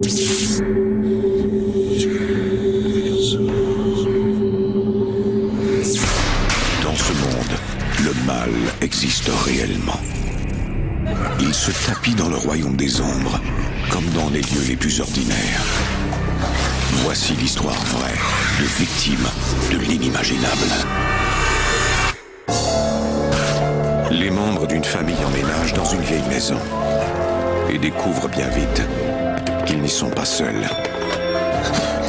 Dans ce monde, le mal existe réellement. Il se tapit dans le royaume des ombres, comme dans les lieux les plus ordinaires. Voici l'histoire vraie de victimes de l'inimaginable. Les membres d'une famille emménagent dans une vieille maison et découvrent bien vite qu'ils n'y sont pas seuls.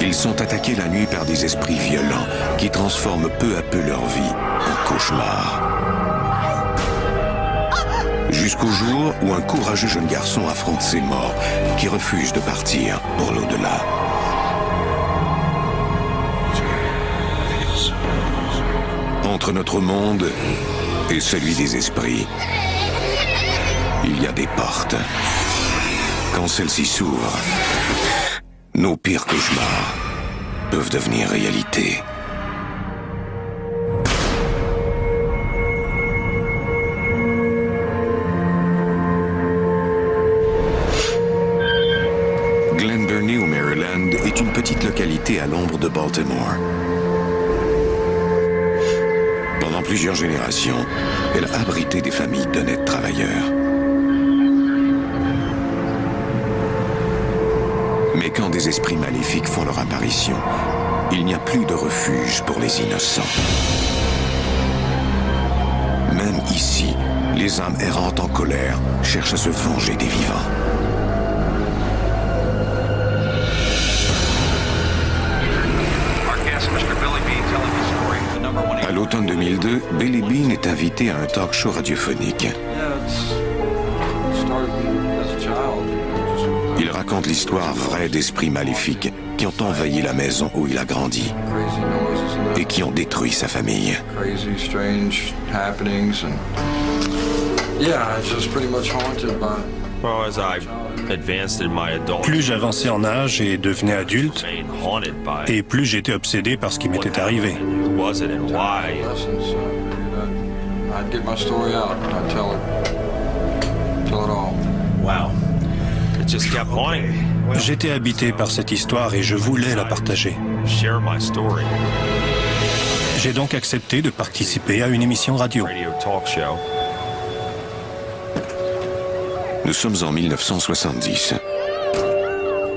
Ils sont attaqués la nuit par des esprits violents qui transforment peu à peu leur vie en cauchemar. Jusqu'au jour où un courageux jeune garçon affronte ses morts qui refusent de partir pour l'au-delà. Entre notre monde et celui des esprits, il y a des portes. Quand celles-ci s'ouvrent, nos pires cauchemars peuvent devenir réalité. Glen Burnie, au Maryland, est une petite localité à l'ombre de Baltimore. Pendant plusieurs générations, elle a abrité des familles d'honnêtes travailleurs. Mais quand des esprits maléfiques font leur apparition, il n'y a plus de refuge pour les innocents. Même ici, les âmes errantes en colère cherchent à se venger des vivants. À l'automne 2002, Billy Beane est invité à un talk show radiophonique. Il raconte l'histoire vraie d'esprits maléfiques qui ont envahi la maison où il a grandi et qui ont détruit sa famille. Plus j'avançais en âge et devenais adulte, et plus j'étais obsédé par ce qui m'était arrivé. J'étais habité par cette histoire et je voulais la partager. J'ai donc accepté de participer à une émission radio. Nous sommes en 1970.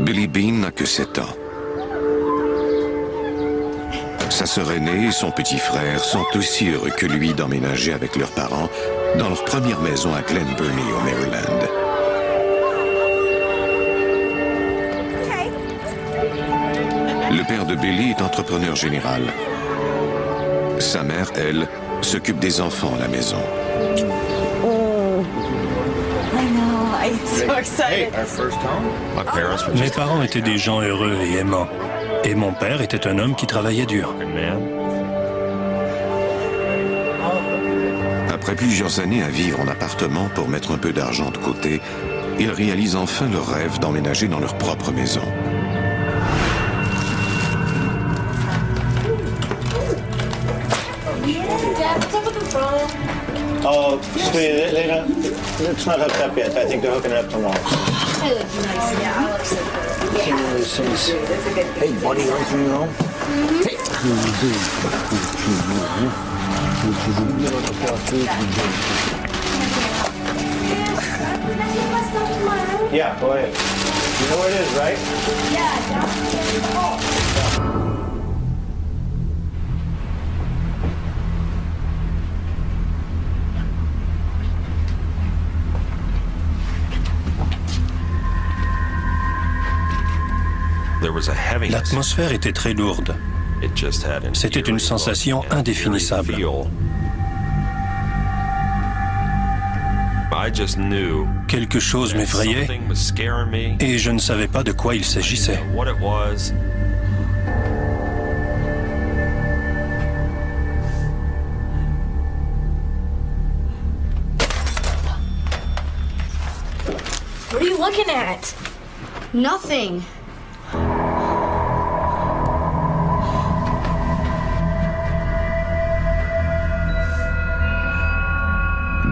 Billy Beane n'a que 7 ans. Sa sœur aînée et son petit frère sont aussi heureux que lui d'emménager avec leurs parents dans leur première maison à Glen Burnie, au Maryland. Le père de Billy est entrepreneur général. Sa mère, elle, s'occupe des enfants à la maison. Mes parents étaient des gens heureux et aimants. Et mon père était un homme qui travaillait dur. Après plusieurs années à vivre en appartement pour mettre un peu d'argent de côté, ils réalisent enfin leur rêve d'emménager dans leur propre maison. Oh, sweetie, it's not hooked up yet. I think they're hooking it up tomorrow. Hey, buddy, you want to come home? Hey. Yeah, go ahead. You know where it is, right? Yeah. L'atmosphère était très lourde. C'était une sensation indéfinissable. Quelque chose m'effrayait et je ne savais pas de quoi il s'agissait. What are you looking at? Nothing.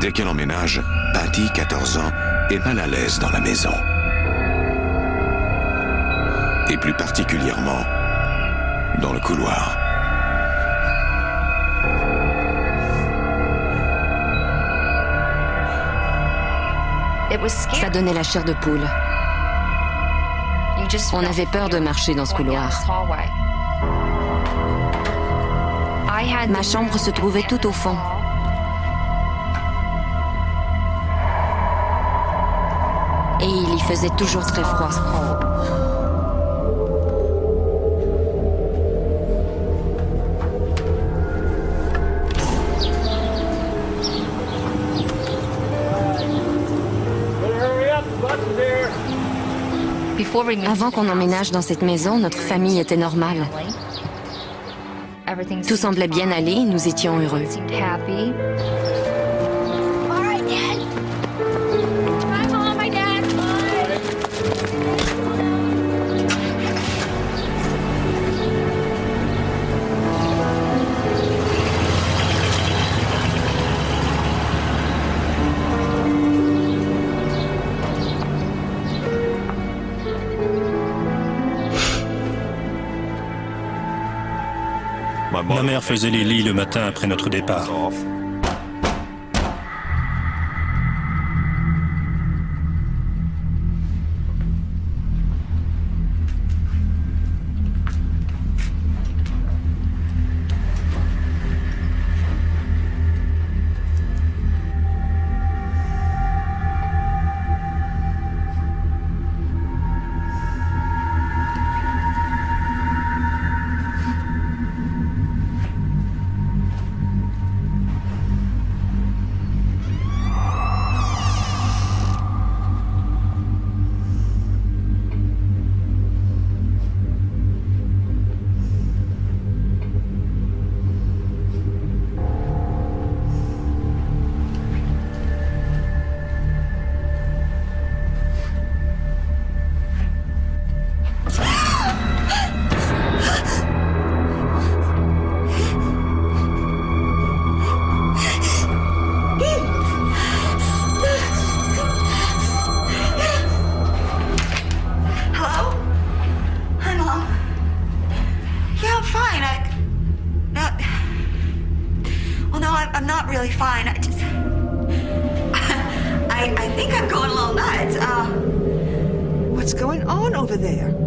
Dès qu'elle emménage, Patty, 14 ans, est mal à l'aise dans la maison. et plus particulièrement dans le couloir. Ça donnait la chair de poule. On avait peur de marcher dans ce couloir. Ma chambre se trouvait tout au fond. Et il y faisait toujours très froid. Avant qu'on emménage dans cette maison, notre famille était normale. Tout semblait bien aller, nous étions heureux. Ma mère faisait les lits le matin après notre départ.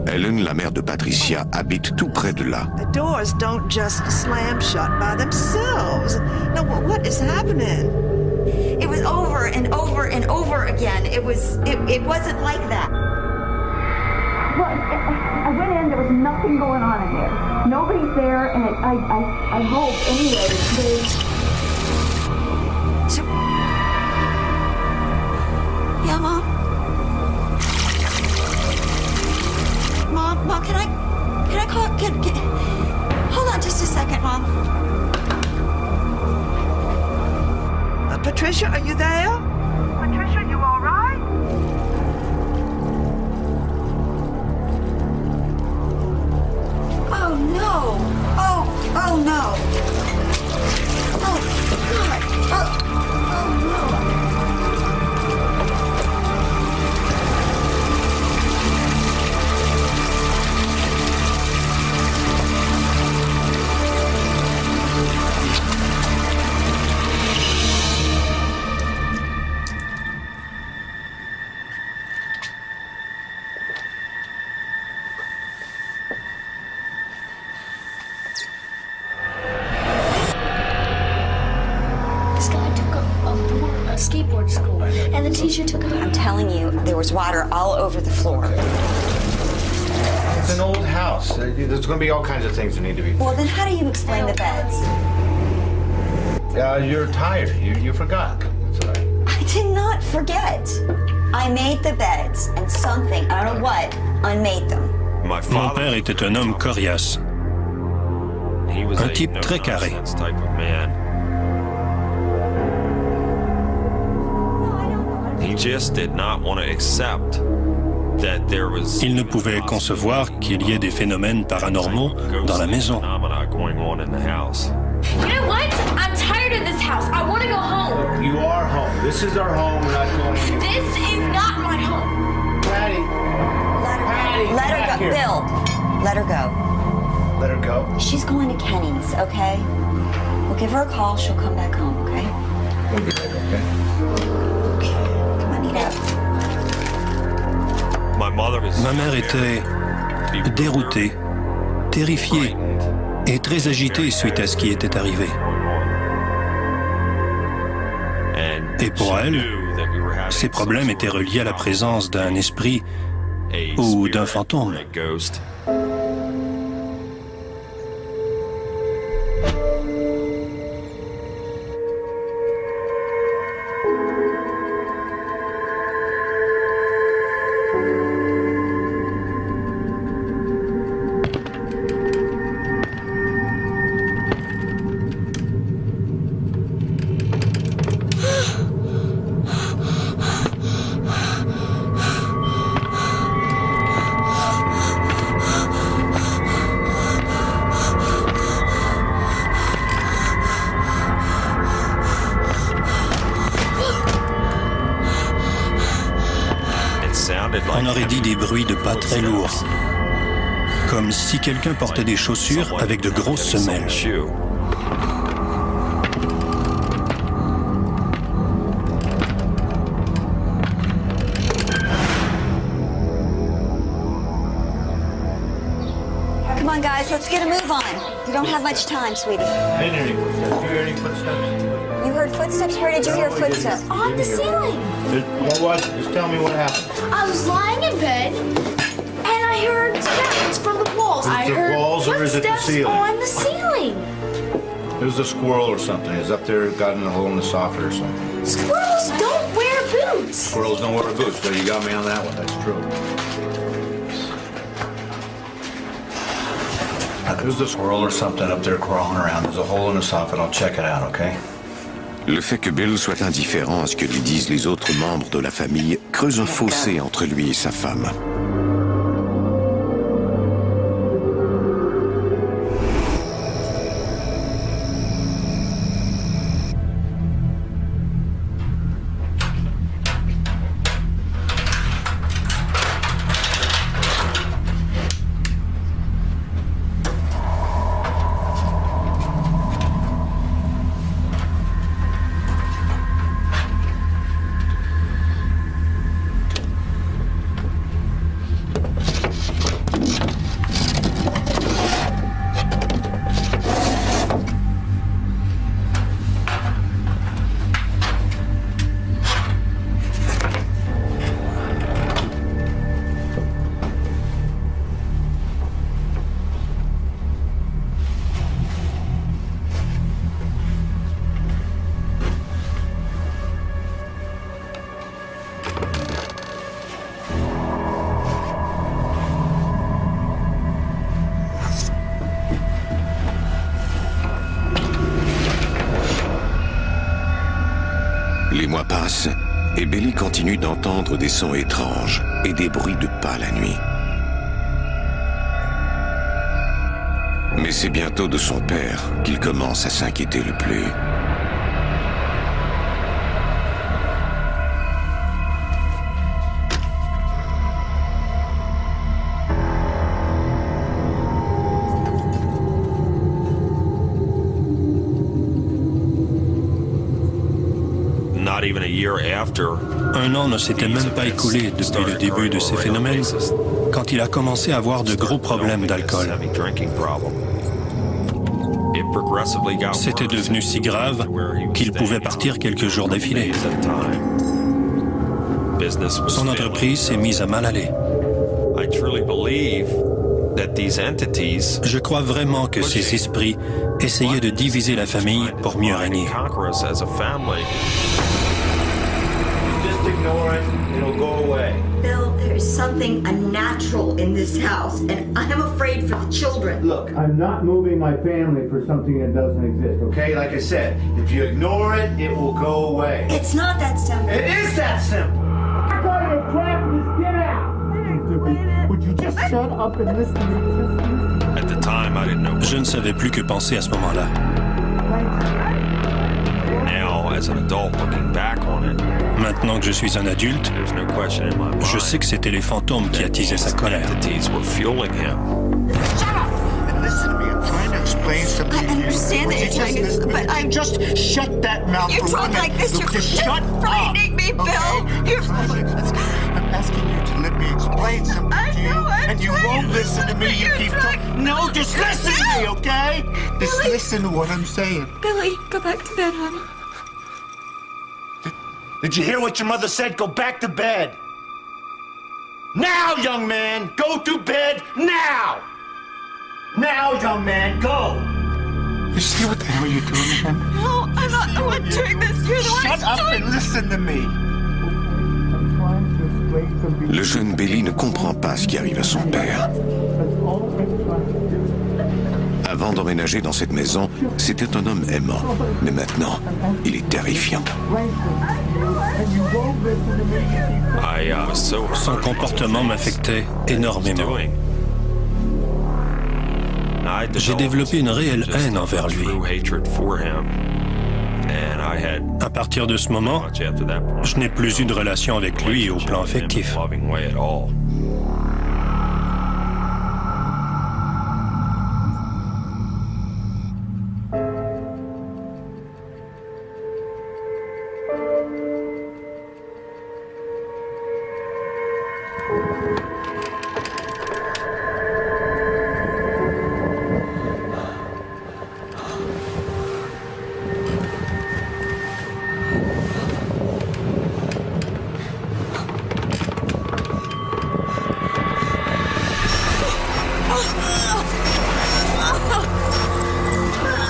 Ellen, la mère de Patricia, habite tout près de là. The doors don't just slam shut by themselves. No, what is happening? It was over and over and over again. It wasn't like that. Well, I went in, there was nothing going on in there. Nobody's there, and I hope, anyway, So, yeah, Mom? Mom, can I call, hold on just a second, Mom. Patricia, are you there? Patricia, you all right? Oh, no. Oh, no. Oh, God. Oh, no. Skateboard school, and the teacher took it. I'm telling you, there was water all over the floor. It's an old house. There's going to be all kinds of things that need to be fixed. Well, then how do you explain the beds? You're tired. You forgot. That's all right. I did not forget. I made the beds, and something, I don't know what, unmade them. Mon père était un homme coriace. Un type très carré. Il ne pouvait concevoir qu'il y ait des phénomènes paranormaux dans la maison. You know what? I'm tired of this house. I want to go home. You are home. This is our home. We're not going anywhere. This is not my home. Patty. Let her Let her go. Here. Bill, let her go. Let her go. She's going to Kenny's, okay? We'll give her a call. She'll come back home, okay? We'll be right, okay? Come on, eat up. Ma mère était déroutée, terrifiée et très agitée suite à ce qui était arrivé. Et pour elle, ces problèmes étaient reliés à la présence d'un esprit ou d'un fantôme. On aurait dit des bruits de pas très lourds, comme si quelqu'un portait des chaussures avec de grosses semelles. Come on, guys, let's get a move on. You don't have much time, sweetie. I didn't hear any footsteps. You hear any footsteps? You heard footsteps? Where did you hear footsteps? On the ceiling. What was it? Just tell me what happened. I was lying in bed, and I heard steps from the walls. I the heard walls or is it the footsteps ceiling? on the ceiling. It was a squirrel or something. It's up there, got in a hole in the soffit or something. Squirrels don't wear boots. Squirrels don't wear boots, so you got me on that one. That's true. There's a squirrel or something up there crawling around. There's a hole in the soffit. I'll check it out, okay? Le fait que Bill soit indifférent à ce que lui disent les autres membres de la famille creuse un fossé entre lui et sa femme. Les mois passent et Billy continue d'entendre des sons étranges et des bruits de pas la nuit. Mais c'est bientôt de son père qu'il commence à s'inquiéter le plus. Un an ne s'était même pas écoulé depuis le début de ces phénomènes quand il a commencé à avoir de gros problèmes d'alcool. C'était devenu si grave qu'il pouvait partir quelques jours d'affilée. Son entreprise s'est mise à mal aller. Je crois vraiment que ces esprits essayaient de diviser la famille pour mieux régner. Ignore it, it'll go away. Bill, there's something unnatural in this house, and I'm afraid for the children. Look, I'm not moving my family for something that doesn't exist, okay? Like I said, if you ignore it, it will go away. It's not that simple. It is that simple. I thought you were trapped. Just get out. Would you just shut up and listen to me? Je ne savais plus que penser à ce moment-là. Maintenant que je suis un adulte, je sais que c'était les fantômes qui attisaient sa colère. I understand that you're trying to, but I'm just shut that mouth. You talk like this. You're frightening me, Bill. I'm asking you to let me explain something to you, and you won't listen to me. You keep talking. No, just listen to me, okay? Just listen to what I'm saying. Billy, go back to bed, honey. Did you hear what your mother said? Go back to bed. Now, young man, go to bed now. Now, young man, go! You see what the hell you're doing to him? No, I'm not the one doing this. You're the one Shut up and listen to me. Le jeune Billy ne comprend pas ce qui arrive à son père. Avant d'emménager dans cette maison, c'était un homme aimant. Mais maintenant, il est terrifiant. Son comportement m'affectait énormément. J'ai développé une réelle haine envers lui. À partir de ce moment, je n'ai plus eu de relation avec lui au plan affectif.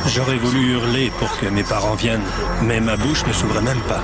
J'aurais voulu hurler pour que mes parents viennent, mais ma bouche ne s'ouvrait même pas.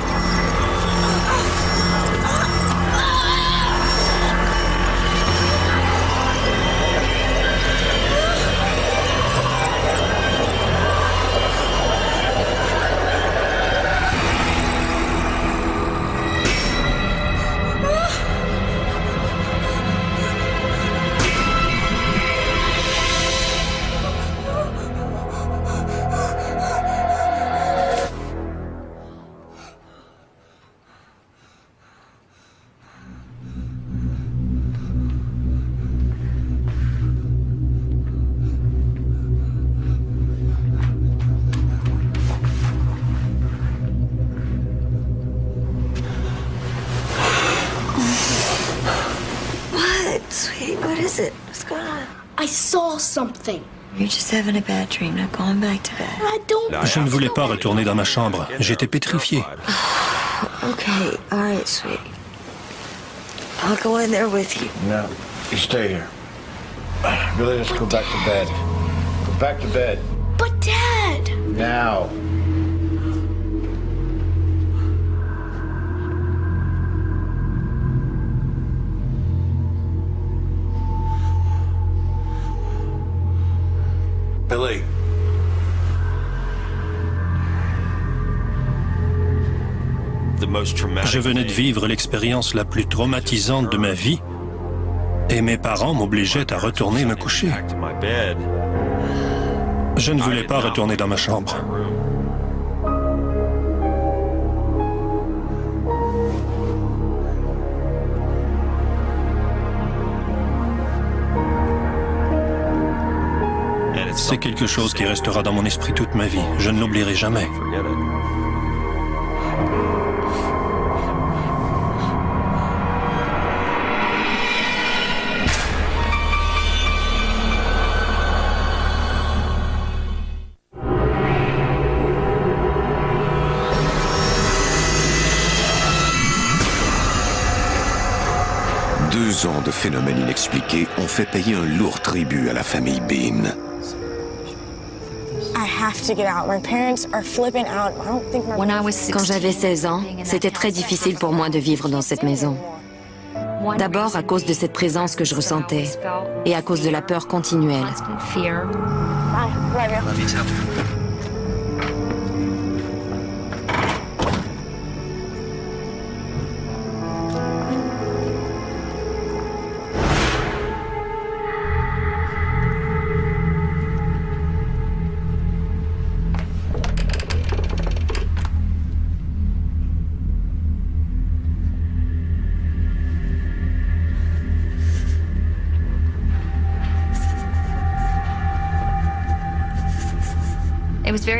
Sweet, what is it? What's going on? I saw something. You're just having a bad dream. Now going back to bed. I don't. Je ne voulais pas retourner dans ma chambre. J'étais pétrifié. Okay, all right, sweet. I'll go in there with you. No, you stay here. Billy, let's go back to bed. Go back to bed. But Dad. Now. Billy. Je venais de vivre l'expérience la plus traumatisante de ma vie et mes parents m'obligeaient à retourner me coucher. Je ne voulais pas retourner dans ma chambre. C'est quelque chose qui restera dans mon esprit toute ma vie. Je ne l'oublierai jamais. Deux ans de phénomènes inexpliqués ont fait payer un lourd tribut à la famille Bean. Quand j'avais 16 ans, c'était très difficile pour moi de vivre dans cette maison. D'abord à cause de cette présence que je ressentais et à cause de la peur continuelle.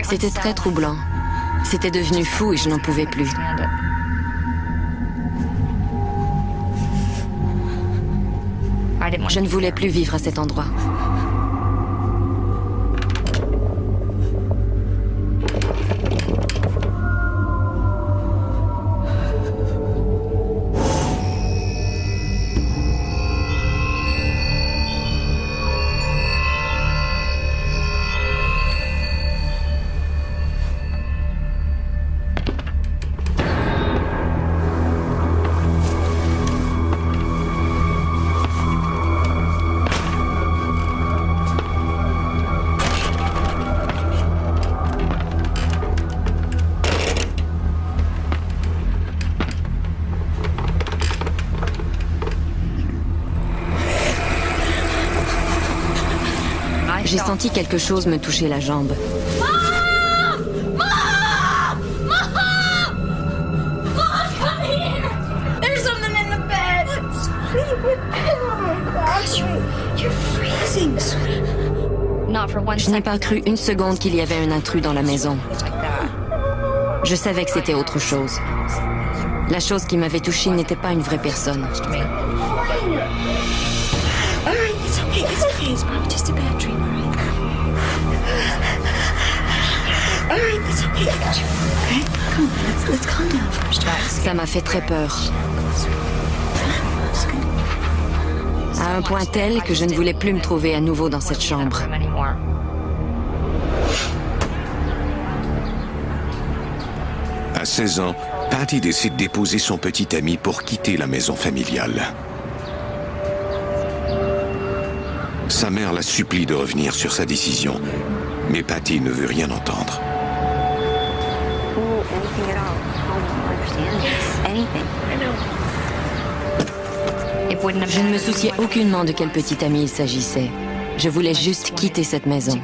C'était très troublant. C'était devenu fou et je n'en pouvais plus. Je ne voulais plus vivre à cet endroit. J'ai senti quelque chose me toucher la jambe. Je n'ai pas cru une seconde qu'il y avait un intrus dans la maison. Je savais que c'était autre chose. La chose qui m'avait touchée n'était pas une vraie personne. Ça m'a fait très peur. À un point tel que je ne voulais plus me trouver à nouveau dans cette chambre. À 16 ans, Patty décide d'épouser son petit ami pour quitter la maison familiale. Sa mère la supplie de revenir sur sa décision, mais Patty ne veut rien entendre. Je ne me souciais aucunement de quel petit ami il s'agissait. Je voulais juste quitter cette maison.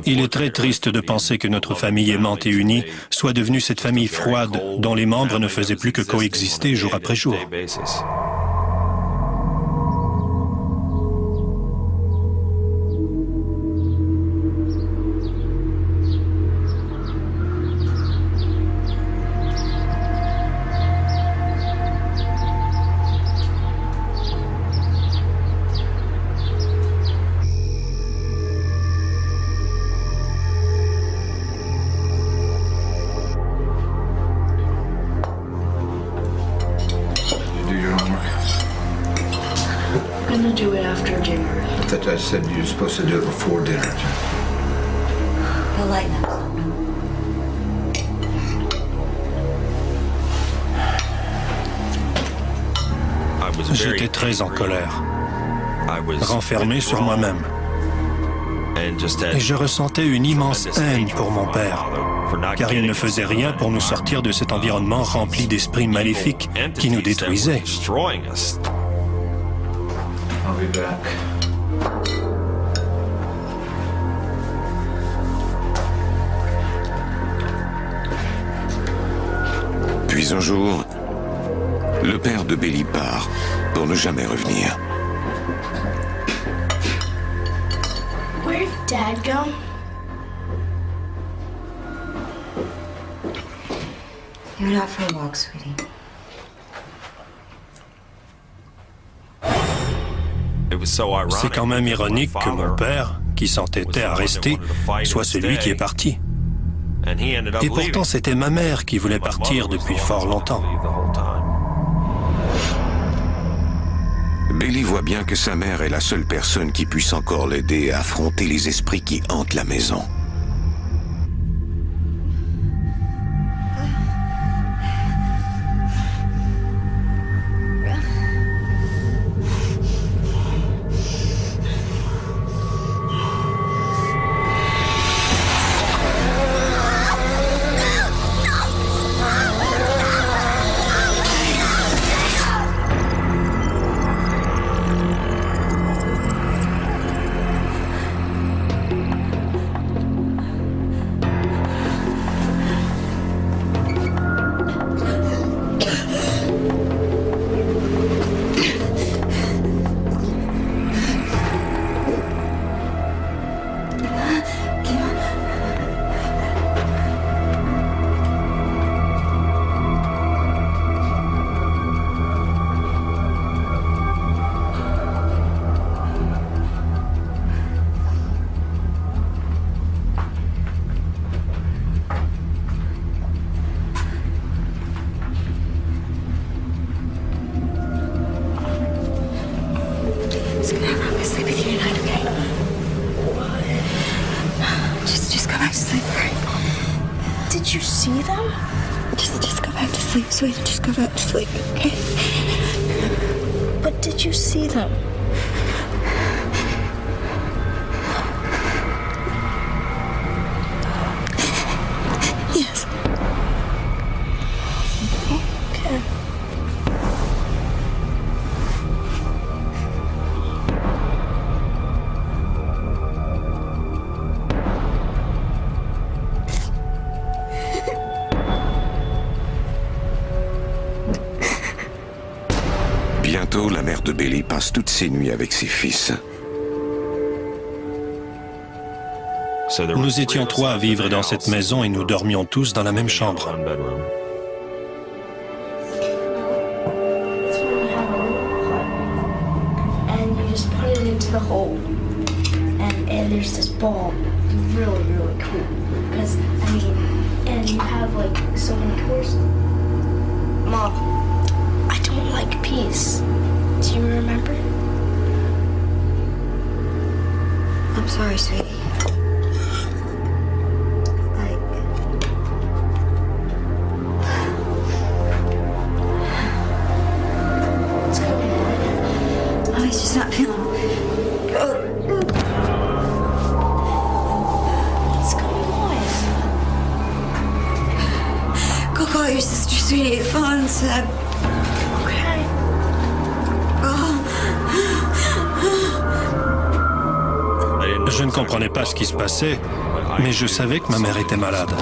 Il est très triste de penser que notre famille aimante et unie soit devenue cette famille froide dont les membres ne faisaient plus que coexister jour après jour. I said you're supposed to do it before dinner. He'll lighten up. J'étais très en colère, renfermé sur moi-même. Et je ressentais une immense haine pour mon père, car il ne faisait rien pour nous sortir de cet environnement rempli d'esprits maléfiques qui nous détruisaient. I'll be back. Puis un jour, le père de Belly part pour ne jamais revenir. Where did Dad go? He went out for a walk, sweetie. C'est quand même ironique que mon père, qui s'entêtait à rester, soit celui qui est parti. Et pourtant, c'était ma mère qui voulait partir depuis fort longtemps. Belly voit bien que sa mère est la seule personne qui puisse encore l'aider à affronter les esprits qui hantent la maison. Just go back to sleep with you tonight, okay? What? Just go back to sleep, all right? Did you see them? Just go back to sleep, sweetie. Just go back to sleep, okay? But did you see them? Yes. Okay. Bientôt, la mère de Billy passe toutes ses nuits avec ses fils. Nous étions 3 à vivre dans cette maison et nous dormions tous dans la même chambre. And you just put it into the hole. And there's this ball. Really, really cool. Because, I mean, and you have like so many doors. Mom, I don't like peace. Do you remember? I'm sorry, sweetie. What's going on? Oh, he's just not feeling good. What's going on? Go call your sister, sweetie. The phone said. Okay. Je ne comprenais pas ce qui se passait, mais je savais que ma mère était malade.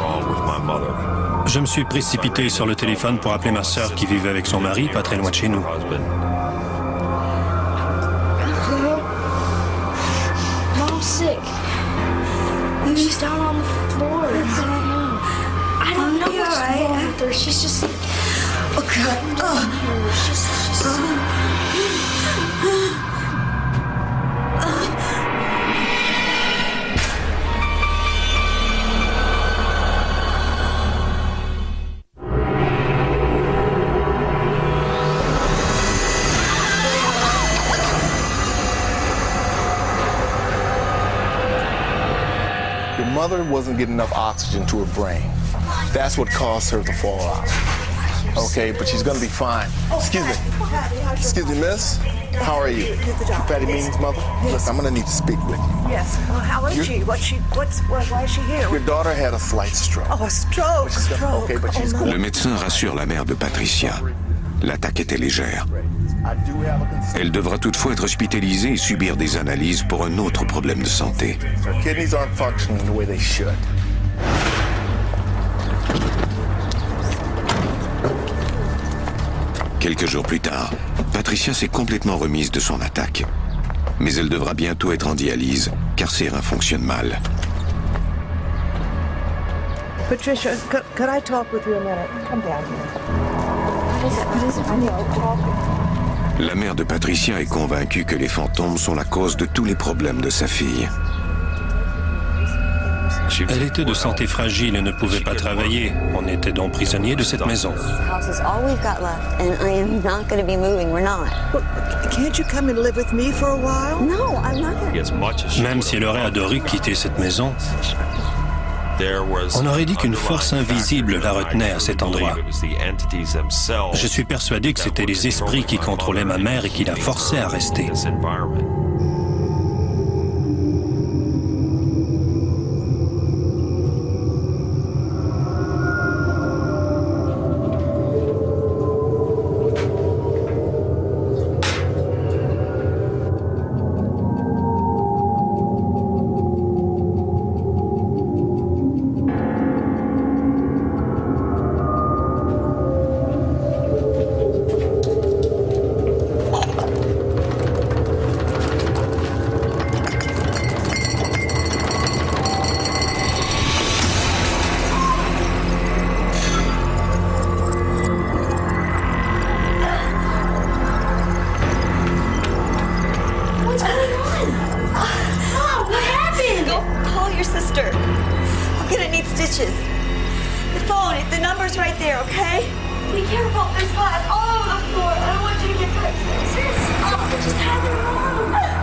Je me suis précipité sur le téléphone pour appeler ma sœur qui vivait avec son mari, pas très loin de chez nous. Mom's sick. She's down on the floor. I don't know what's wrong with her. She's just like... Oh, God. Oh. She's Your mother wasn't getting enough oxygen to her brain. That's what caused her to fall out. Okay, but she's gonna be fine. Excuse me. Excuse me, miss. How are you? Patty Meaning's mother? Look, I'm gonna need to speak with you. Yes. Well, how is she? Why is she here? Your daughter had a slight stroke. Oh, a stroke. Okay, but she's Le médecin rassure la mère de Patricia. L'attaque était légère. Elle devra toutefois être hospitalisée et subir des analyses pour un autre problème de santé. Her kidneys aren't functioning the way they should. Quelques jours plus tard, Patricia s'est complètement remise de son attaque. Mais elle devra bientôt être en dialyse, car ses reins fonctionnent mal. Patricia, could I talk with you a minute? Come down here. What is it? I know. Talk. La mère de Patricia est convaincue que les fantômes sont la cause de tous les problèmes de sa fille. Elle était de santé fragile et ne pouvait pas travailler. On était donc prisonniers de cette maison. Même si elle aurait adoré quitter cette maison, on aurait dit qu'une force invisible la retenait à cet endroit. Je suis persuadé que c'était les esprits qui contrôlaient ma mère et qui la forçaient à rester. There's glass all over the floor. I don't want you to get hurt. Sis, just have it wrong.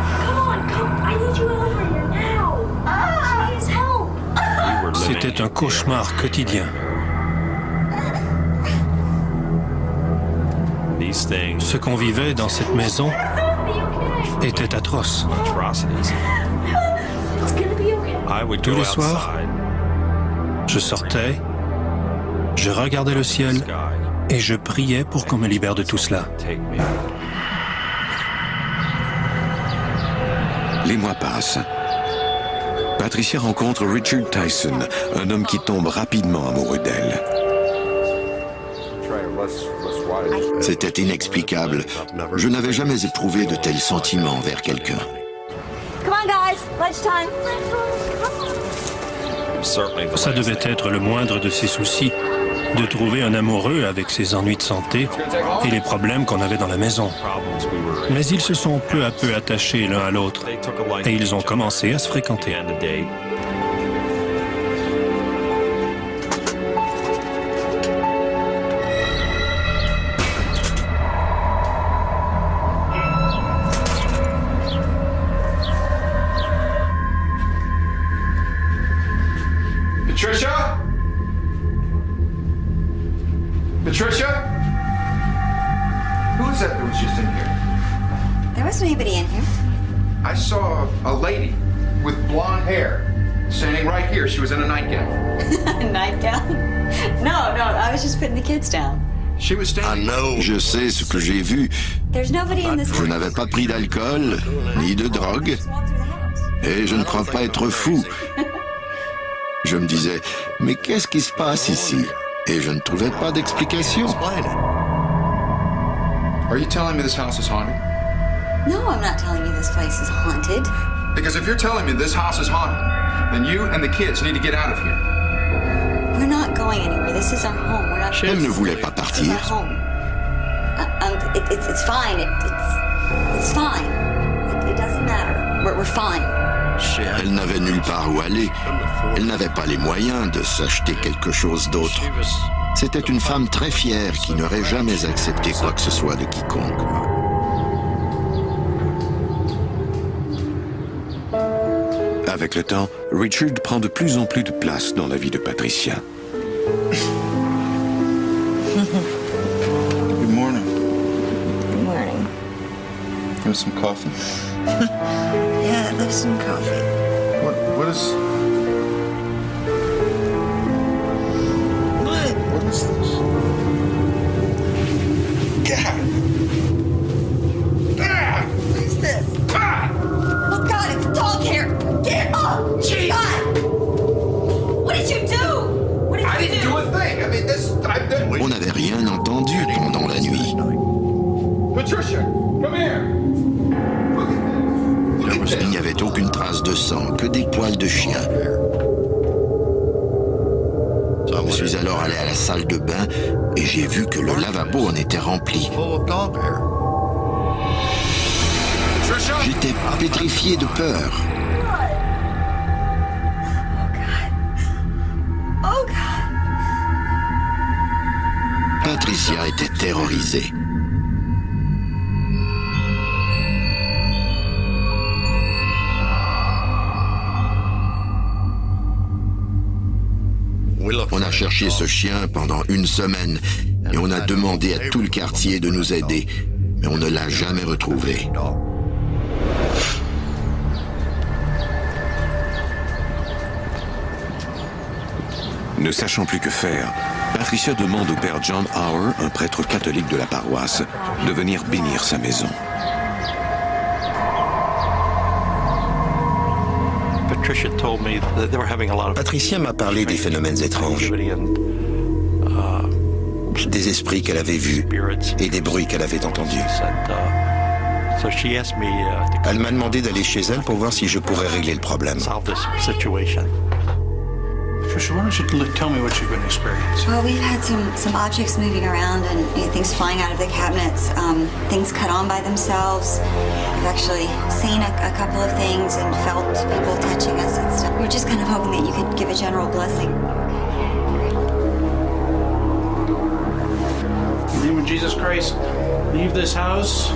cauchemar quotidien. Ce qu'on vivait dans cette maison était atroce. Tous les soirs, je sortais, je regardais le ciel et je priais pour qu'on me libère de tout cela. Les mois passent. Patricia rencontre Richard Tyson, un homme qui tombe rapidement amoureux d'elle. C'était inexplicable. Je n'avais jamais éprouvé de tels sentiments envers quelqu'un. Come on, guys, lunchtime. Ça devait être le moindre de ses soucis, de trouver un amoureux avec ses ennuis de santé et les problèmes qu'on avait dans la maison. Mais ils se sont peu à peu attachés l'un à l'autre et ils ont commencé à se fréquenter. Patricia? Patricia? Who is that was just in here? There wasn't anybody in here. I saw a lady with blonde hair standing right here. She was in a nightgown. Nightgown? No, I was just putting the kids down. She was standing... Je sais ce que j'ai vu. There's nobody in this Je n'avais pas pris d'alcool, ni de drogue, et je ne crois pas être fou. Je me disais, mais qu'est-ce qui se passe ici? Et je ne trouvais pas d'explication. Are you telling me this house is haunted? No, I'm not telling you this place is haunted. Because if you're telling me this house is haunted, then you and the kids need to get out of here. We're not going anywhere. This is our home. We're not. Elle ne voulait pas partir. It's our home. It's fine. It's fine. It doesn't matter. We're fine. Elle n'avait nulle part où aller. Elle n'avait pas les moyens de s'acheter quelque chose d'autre. C'était une femme très fière qui n'aurait jamais accepté quoi que ce soit de quiconque. Avec le temps, Richard prend de plus en plus de place dans la vie de Patricia. Good morning. Good morning. Have some coffee? Yeah, I'd love some coffee. What is... What is this? God! Ah! What is this? Ah! Oh God, it's a dog hair! Get up! Jeez! God! What did you do? What did I you didn't do a thing. I mean, this... On n'avait rien entendu pendant la nuit. Patricia, come here. Il n'y avait aucune trace de sang, que des poils de chien. Je suis alors allé à la salle de bain et j'ai vu que le lavabo en était rempli. J'étais pétrifié de peur. Oh God! Patricia était terrorisée. On a cherché ce chien pendant une semaine et on a demandé à tout le quartier de nous aider, mais on ne l'a jamais retrouvé. Ne sachant plus que faire, Patricia demande au père John Hour, un prêtre catholique de la paroisse, de venir bénir sa maison. Patricia m'a parlé des phénomènes étranges, des esprits qu'elle avait vus et des bruits qu'elle avait entendus. Elle m'a demandé d'aller chez elle pour voir si je pourrais régler le problème. Patricia, why don't you tell me what you've been experiencing? Well, we've had some objects moving around and things flying out of the cabinets, things cut on by themselves. We've actually seen a couple of things and felt people touching us and stuff. We're just kind of hoping that you could give a general blessing. In the name of Jesus Christ, leave this house,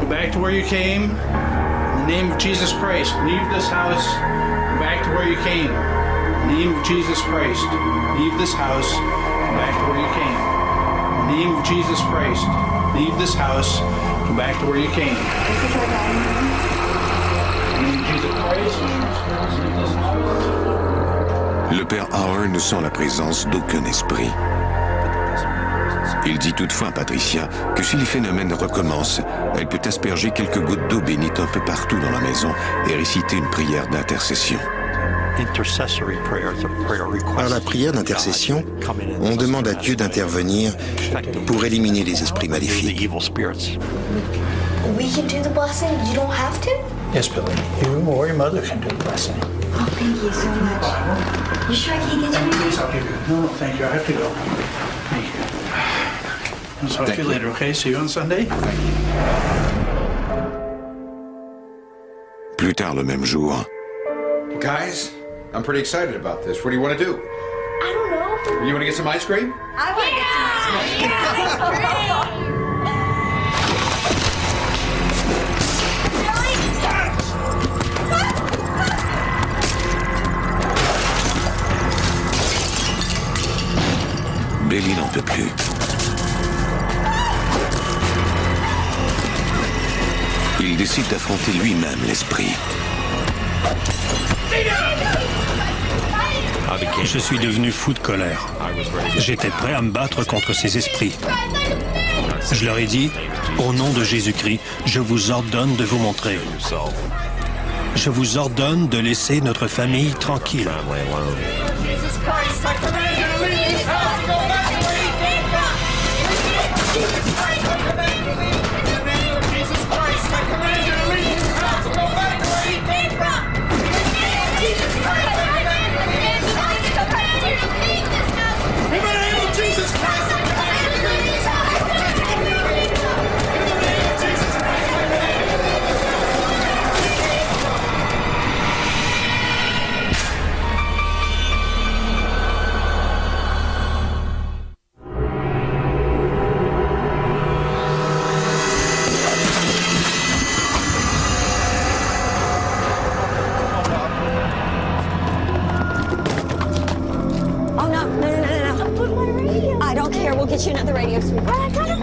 go back to where you came. In the name of Jesus Christ, leave this house, go back to where you came. In the name of Jesus Christ, leave this house, come back to where you came. In the name of Jesus Christ, leave this house, come back to where you came. In the name of Jesus Christ, leave this house. Le père Auer ne sent la présence d'aucun esprit. Il dit toutefois à Patricia que si les phénomènes recommencent, elle peut asperger quelques gouttes d'eau bénite un peu partout dans la maison et réciter une prière d'intercession. Par la prière d'intercession, on demande à Dieu d'intervenir pour éliminer les esprits maléfiques. We can do the blessing. You don't have to? Yes, Billy. You or your mother can do the blessing. Oh, thank you so much. You sure I can't get you anything? Please, I'll give you. No, thank you. I have to go. Thank you. I'll talk to you later, okay? See you on Sunday? Plus tard le même jour. Guys, I'm pretty excited about this. What do you want to do? I don't know. You want to get some ice cream? I want to get some ice cream. Billy n'en peut plus. Il décide d'affronter lui-même l'esprit. Je suis devenu fou de colère. J'étais prêt à me battre contre ces esprits. Je leur ai dit, au nom de Jésus-Christ, je vous ordonne de vous montrer. Je vous ordonne de laisser notre famille tranquille.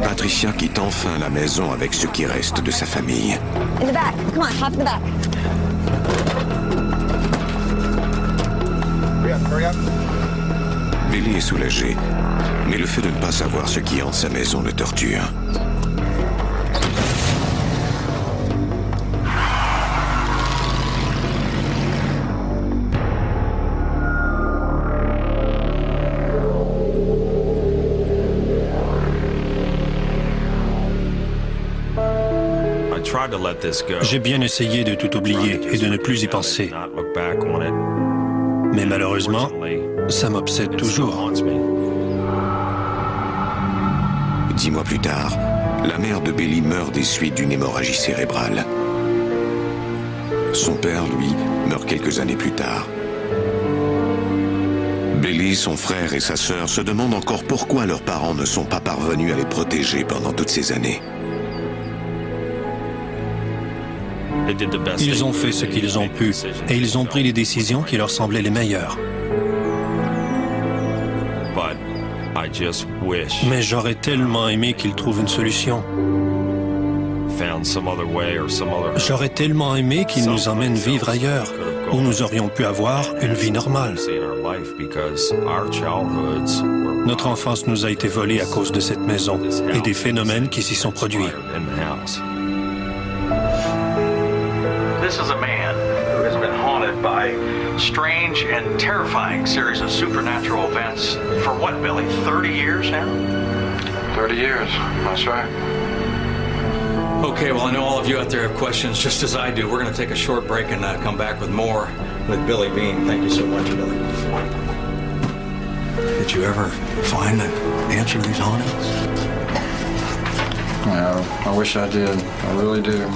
Patricia quitte enfin la maison avec ce qui reste de sa famille. In the back. Come on, hop in the back. Hurry up. Billy est soulagé, mais le fait de ne pas savoir ce qui hante sa maison le torture. J'ai bien essayé de tout oublier et de ne plus y penser. Mais malheureusement, ça m'obsède toujours. 10 mois plus tard, la mère de Billy meurt des suites d'une hémorragie cérébrale. Son père, lui, meurt quelques années plus tard. Billy, son frère et sa sœur se demandent encore pourquoi leurs parents ne sont pas parvenus à les protéger pendant toutes ces années. Ils ont fait ce qu'ils ont pu et ils ont pris les décisions qui leur semblaient les meilleures. Mais j'aurais tellement aimé qu'ils trouvent une solution. J'aurais tellement aimé qu'ils nous emmènent vivre ailleurs, où nous aurions pu avoir une vie normale. Notre enfance nous a été volée à cause de cette maison et des phénomènes qui s'y sont produits. This is a man who has been haunted by strange and terrifying series of supernatural events for what, Billy, 30 years now? 30 years, that's right. Okay, well, I know all of you out there have questions just as I do. We're going to take a short break and come back with more with Billy Bean. Thank you so much, Billy. Did you ever find the answer to these hauntings? Yeah, I wish I did. I really do.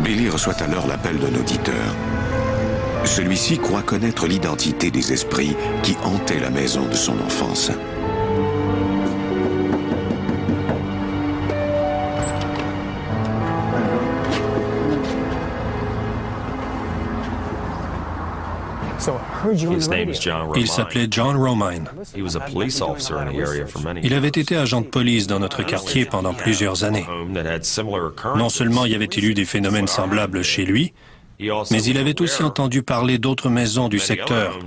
Billy reçoit alors l'appel d'un auditeur. Celui-ci croit connaître l'identité des esprits qui hantaient la maison de son enfance. Il s'appelait John Romine. Il avait été agent de police dans notre quartier pendant plusieurs années. Non seulement y avait-il eu des phénomènes semblables chez lui, mais il avait aussi entendu parler d'autres maisons du secteur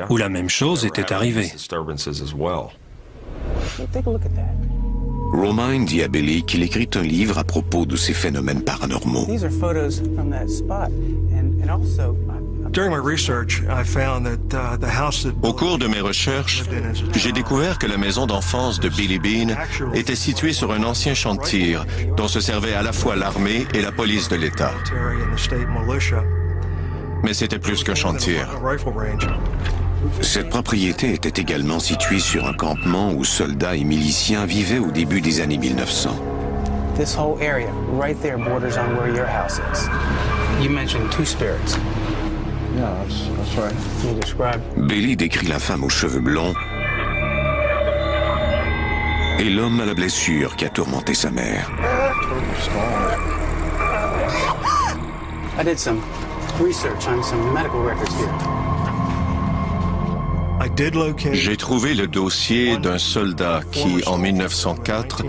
où la même chose était arrivée. Romine dit à Billy qu'il écrit un livre à propos de ces phénomènes paranormaux. Au cours de mes recherches, j'ai découvert que la maison d'enfance de Billy Beane était située sur un ancien champ de tir dont se servait à la fois l'armée et la police de l'État. Mais c'était plus qu'un champ de tir. Cette propriété était également située sur un campement où soldats et miliciens vivaient au début des années 1900. This whole area right there borders on where your house is. You mentioned two spirits. Yeah, that's right. You describe... Billy décrit la femme aux cheveux blonds et l'homme à la blessure qui a tourmenté sa mère. I did some research on some medical records here. J'ai trouvé le dossier d'un soldat qui, en 1904,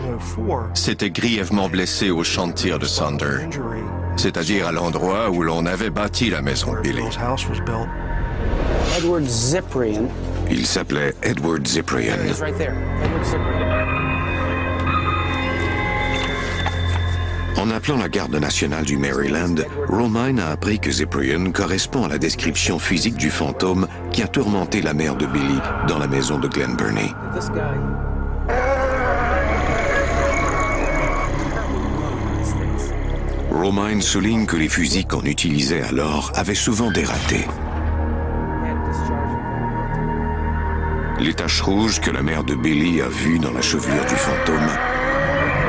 s'était grièvement blessé au champ de tir de Sonder, c'est-à-dire à l'endroit où l'on avait bâti la maison de Billy. Edward Cyprian. Il s'appelait Edward Cyprian. En appelant la garde nationale du Maryland, Romine a appris que Cyprian correspond à la description physique du fantôme qui a tourmenté la mère de Billy dans la maison de Glen Burnie. Romine souligne que les fusils qu'on utilisait alors avaient souvent des ratés. Les taches rouges que la mère de Billy a vues dans la chevelure du fantôme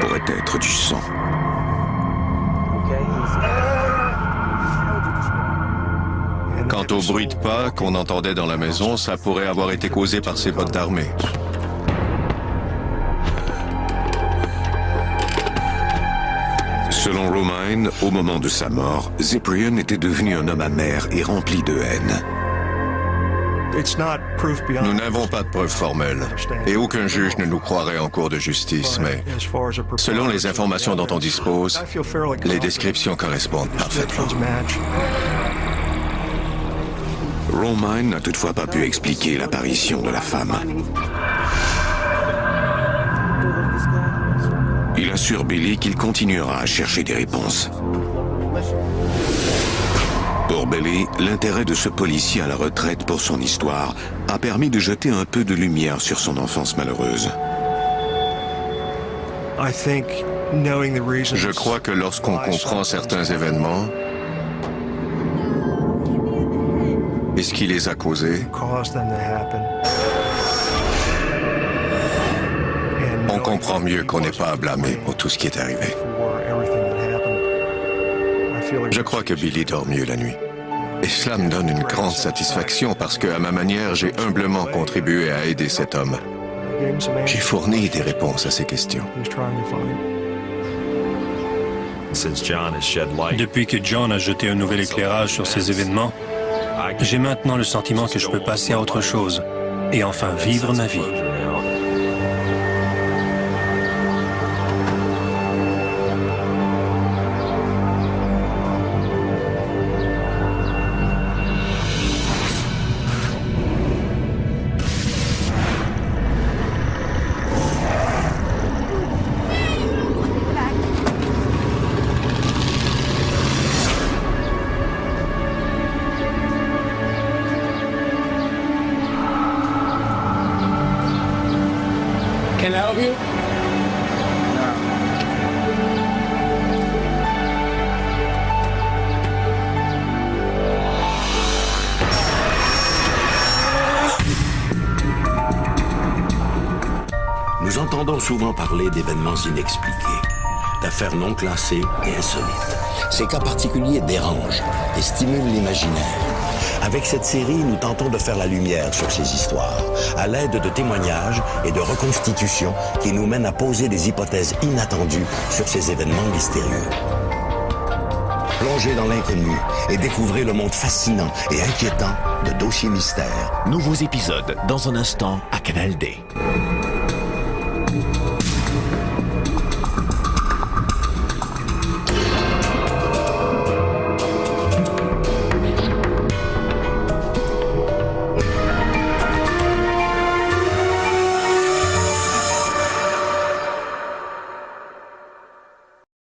pourraient être du sang. Quant au bruit de pas qu'on entendait dans la maison, ça pourrait avoir été causé par ses bottes d'armée. Selon Romine, au moment de sa mort, Cyprian était devenu un homme amer et rempli de haine. Nous n'avons pas de preuves formelles et aucun juge ne nous croirait en cours de justice, mais selon les informations dont on dispose, les descriptions correspondent parfaitement. Romine n'a toutefois pas pu expliquer l'apparition de la femme. Il assure Billy qu'il continuera à chercher des réponses. Pour Billy, l'intérêt de ce policier à la retraite pour son histoire a permis de jeter un peu de lumière sur son enfance malheureuse. Je crois que lorsqu'on comprend certains événements et ce qui les a causés, on comprend mieux qu'on n'est pas à blâmer pour tout ce qui est arrivé. Je crois que Billy dort mieux la nuit. Et cela me donne une grande satisfaction parce qu'à ma manière, j'ai humblement contribué à aider cet homme. J'ai fourni des réponses à ses questions. Depuis que John a jeté un nouvel éclairage sur ces événements, j'ai maintenant le sentiment que je peux passer à autre chose et enfin vivre ma vie. Can I help you? Nous entendons souvent parler d'événements inexpliqués, d'affaires non classées et insolites. Ces cas particuliers dérangent et stimulent l'imaginaire. Avec cette série, nous tentons de faire la lumière sur ces histoires, à l'aide de témoignages et de reconstitutions qui nous mènent à poser des hypothèses inattendues sur ces événements mystérieux. Plongez dans l'inconnu et découvrez le monde fascinant et inquiétant de Dossier Mystère. Nouveaux épisodes dans un instant à Canal D.